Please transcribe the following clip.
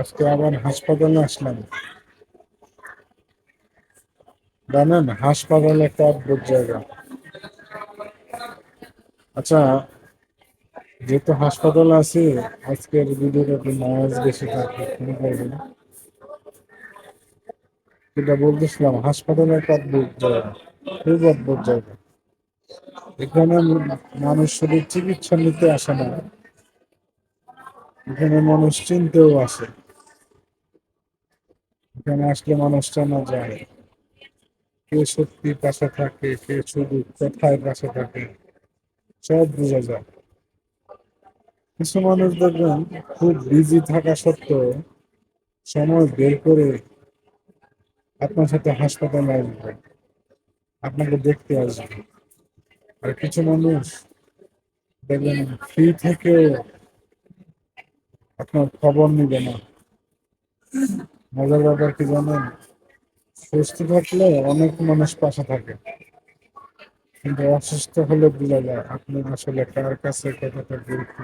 আজকে আবার হাসপাতালে আসলাম। জানেন, হাসপাতাল একটা অদ্ভুত জায়গা। আচ্ছা, যেহেতু হাসপাতালে আছি, আজকের ভিডিওটা একটু নয়েজ বেশি থাকে, মনে করবেন। যেটা বলতেছিলাম, হাসপাতালে একটা অদ্ভুত জায়গা, খুব অদ্ভুত জায়গা। এখানে মানুষ শুধু চিকিৎসা নিতে আসে না, এখানে মানুষ চিনতেও আসে। এখানে আসলে মানুষ চেনা যায়, কে সত্যি পাশে থাকে, কে শুধু কথায় পাশে থাকে, সব বোঝা যায়। কিছু মানুষ দেখবেন খুব বিজি থাকা সত্ত্বেও সময় বের করে আপনার সাথে হাসপাতালে আসবে, আপনাকে দেখতে আসবে। আর কিছু মানুষ দেখবেন ফ্রি থেকে আপনার খবর নিবে না। মজার ব্যাপার কি জানেন, সুস্থ থাকলে অনেক মানুষ পাশে থাকে, কিন্তু অসুস্থ হলে বোঝা যায় আপনি আসলে কার কাছে কতটা গুরুত্ব।